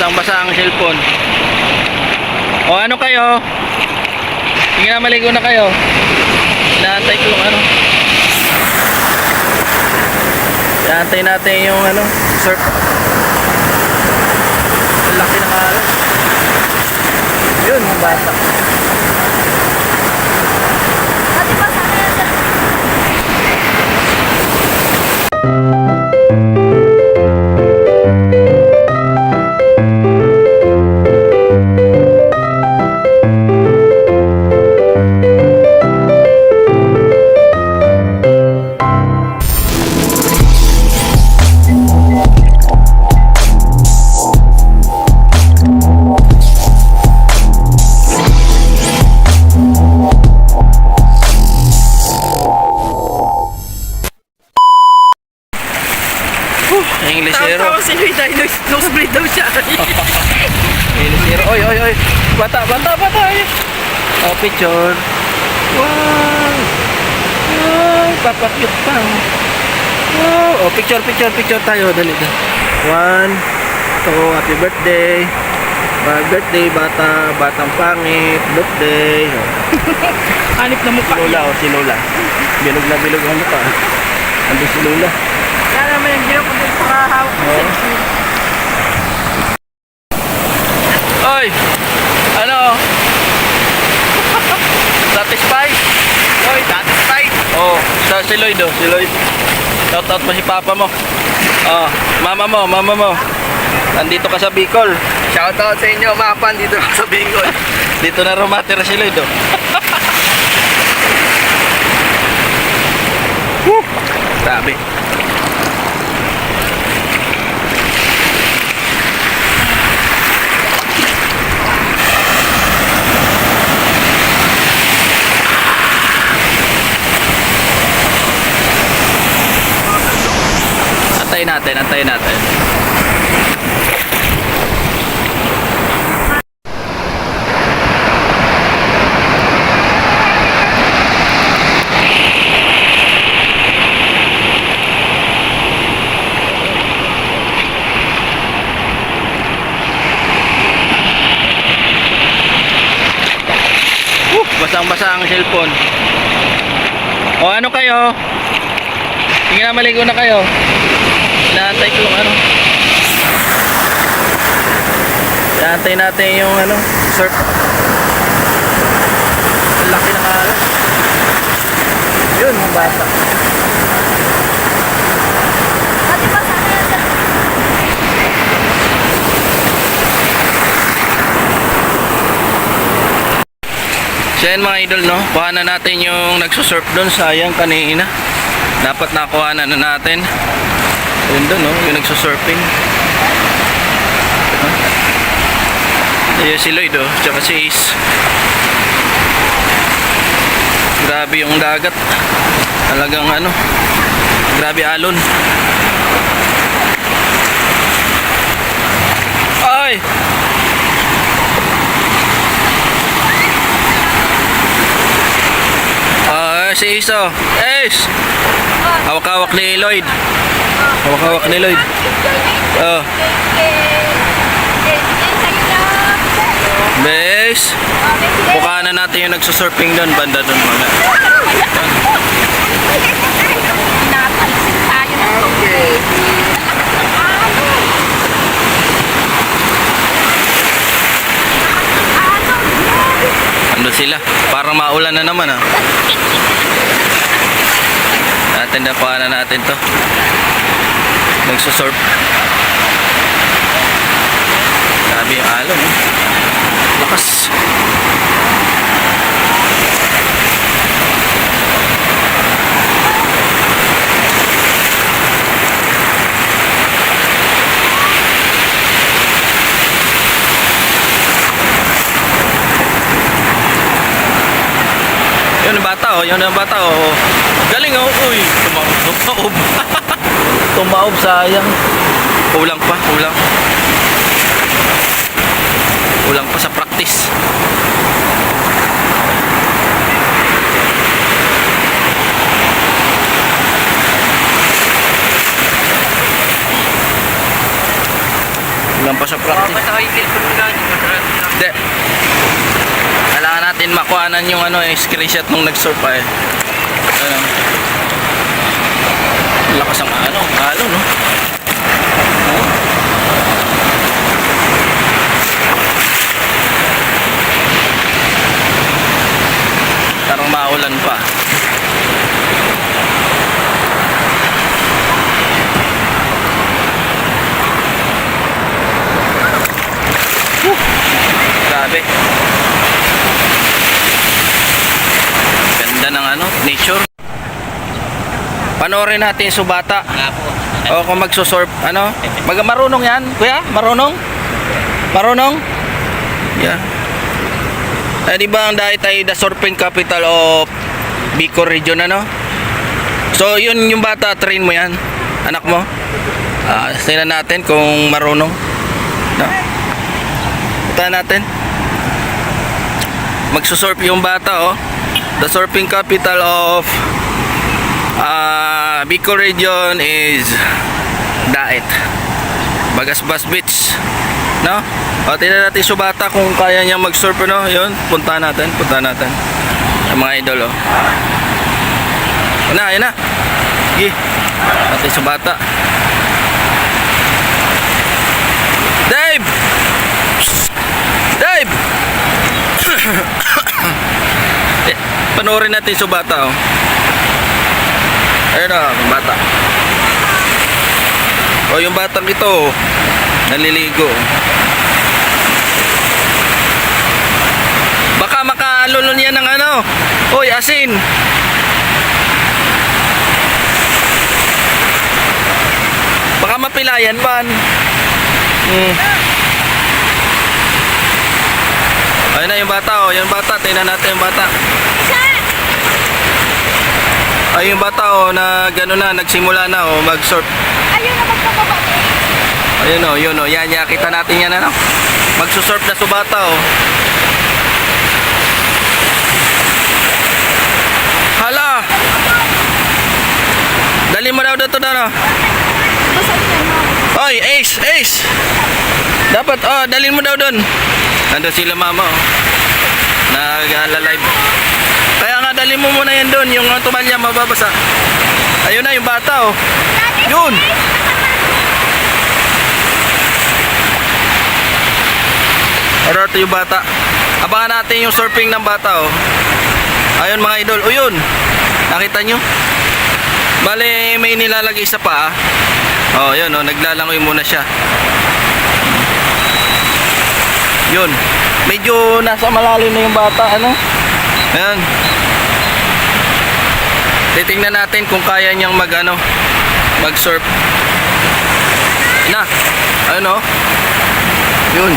basang-basa ang cellphone. O ano kayo? Sige na, maligo na kayo. Inaantay ko yung ano. Inaantay natin yung ano, surf. Ang laki ng alon. Yun, yung bata. Dati pa sa kaya dyan. Englishero. Tawa si Luis dahil nosebleed daw siya. Englishero. Oy, oy, oy. Bata. Oh, picture. Wow. Wow, papakyut pa. Wow. Oh, picture tayo. Dali. 1, 2, happy birthday. Happy birthday, batang pangit. Birthday. Hanip na mukha. Lola, oh, si Lola. Bilog na bilog ang mukha. Ando si Lola. Kaya naman yung ginawa kung dito makahawak ko Oh. siya. Oy! Ano? Satisfied? Oy, satisfied? Oh, si Lloyd, oh, si Lloyd. Shout out mo si papa mo. Oh, mama mo. Nandito ka sa Bicol. Shout out sa inyo, Mapan, dito sa Bicol. Dito na rumatira si Lloyd, oh. Woo! Grabe. Antayin natin. Basang-basa ang cellphone. O ano kayo? Sige na, maligo na kayo. Inaantay ko yung ano. Inaantay natin yung ano, surf. Ang laki ng alon. Yun, yung bata. Dati pa sa kaya dyan. So yan mga idol, no? Kuhanan natin yung nagsusurf doon. Sayang kanina. Dapat nakuhanan na natin. Yun doon, no? Yung nagsusurfing. Ayun si Lloyd, oh. Tsaka si Ace. Grabe yung dagat. Talagang ano. Grabe alon. Ay! Si Ace, oh. Ace! Hawak-hawak ni Lloyd. Hawak-hawak ni Lloyd. Oh. Bes. Bukahan na natin yung nagsusurfing doon. Banda doon mga. Napalisin tayo ng tubig. Ando sila. Parang maulan na naman, ah. Nakuha na natin to. Nagsusurf. Grabe yung alon, eh. Lakas. Yun ang bata, oh. Yun ang bata, oh. Galing, oh. Uy, tumaob. Tumaob, sayang. Kulang pa, kulang. Kulang pa sa practice. Kulang pa sa practice. Basta kayo cellphone mo lang. Hindi. Kailangan natin makuhanan yung screenshot nung nag-surf eh. Lakas ang halo, no? Parang maulan pa. Grabe. Ganda ng nature. Panoorin natin yung subata. Nga po. O kung magsusurf, marunong yan, kuya? Marunong? Marunong? Yeah. Di ba ang dahil tayo the surfing capital of Bicol region, So, yun yung bata, train mo yan. Anak mo. Tingnan natin kung marunong. No? Punta natin. Magsusurf yung bata, The surfing capital of Bicol region is Daet. Bagasbas Beach, no? O, tingnan natin yung bata kung kaya niya mag-surf, Yun, punta natin. Ang mga idol, Yan na. Sige. Natin yung bata. Dave! Dave! Panoorin natin yung bata, Ayun yung bata. Yung batang ito, naliligo. Baka makalulun yan ng Hoy, asin. Baka mapilayan man. Ayun na yung bata, yung bata, tingnan natin yung bata. Ay, yung bata, na gano'n na, nagsimula na, mag-surf. Ayun na magpapababa. Ayun, yan, kita natin yan, Magsusurf na subata, Hala! Dali mo daw dito, Oy, Ace! Dapat, dalhin mo daw doon. Nandun sila mama, nag-live. Kaya nga, dalhin mo muna yan doon, yung tumalya, mababasa. Ayun na, yung bata, Yun! Ito yung bata. Abangan natin yung surfing ng bata, Ayun mga idol. Yun! Nakita nyo? Bale, may nilalagay sa paa. Yun, naglalangoy muna siya. Yun. Medyo nasa malalim na yung bata, Ayan. Titingnan natin kung kaya niyang mag-surf. Na. Ayun, Yun.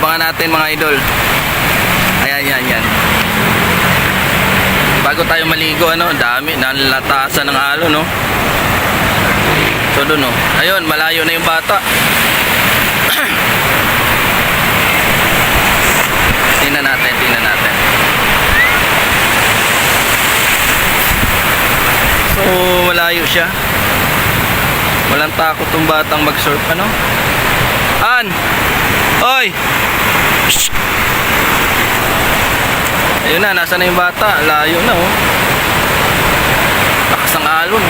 Abangan natin mga idol. Ayan. Bago tayo maligo, dami, nalatasan ng alo, So doon, ayun, malayo na yung bata. Tingnan natin. So, malayo siya. Walang takot tong batang mag-surf, An! Oy! Shh! Ayun na, nasa na yung bata? Layo na, Lakas ng alon.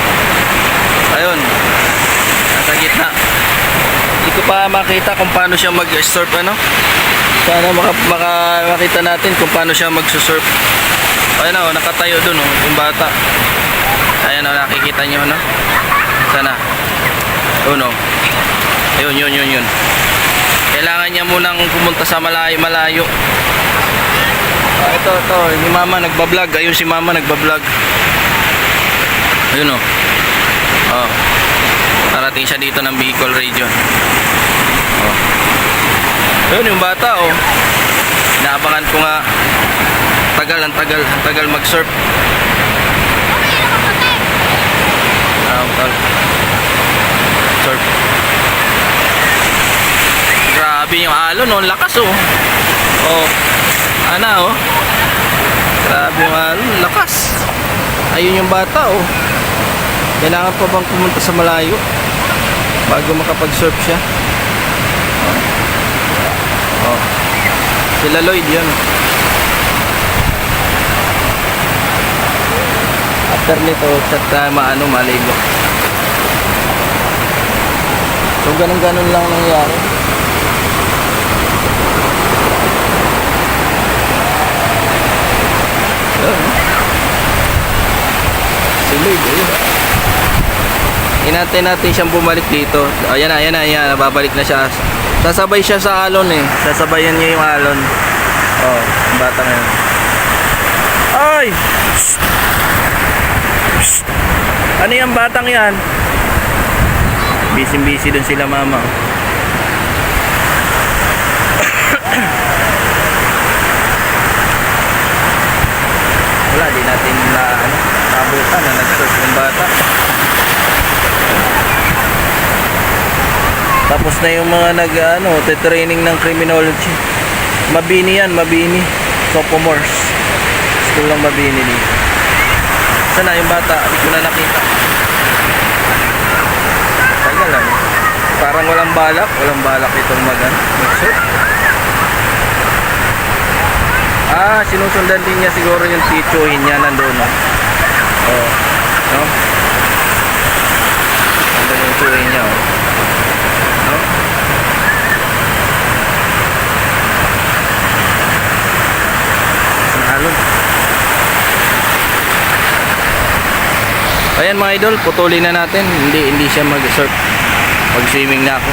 Ayun. Nasa gitna. Hindi ko pa makita kung paano siya mag-surf, Sana makita natin kung paano siya mag-surf. Ayun na, nakatayo dun, yung bata. Ayun na, nakikita nyo, Sana. Yun. Kailangan niya munang pumunta sa malayo. Ito, si mama nagbablog. Ayun si mama nagbablog. Ayun, Narating siya dito ng Bicol region. Ayun yung bata, Inaabangan ko nga. Ang tagal mag-surf. Surf. Grabe yung alon, lakas, Grabe yung alon, lakas. Ayun yung bata, Kailangan pa bang pumunta sa malayo bago makapag-surf siya? Oh. Sila Lloyd yun. After nito, chat na maligo. So, ganun-ganun lang nangyari. Yun. Si Lloyd, ayun. Inantay natin siyang bumalik dito. Ayan na, nababalik na siya. Sasabay siya sa alon eh. Sasabayan niya yung alon. Oh, ang bata ngayon. Ay! Shh! Shh! Ano yung batang yan? Busy dun sila mama. Wala, di natin nabutan na nag-surf yung bata. Tapos na yung mga te-training ng criminology. Mabini yan, Mabini. Sophomores. School ng Mabini dito. Sana yung bata, hindi ko na nakita. Tagal lang. Parang walang balak itong mag-surf. Sinusundan din niya siguro yung tituhin niya nandun. Oh. No? Nandun yung tituhin niya, oh. No? Ang alon. Ayan mga idol, putulin na natin. Hindi siya mag-surf. Mag-swimming na ako.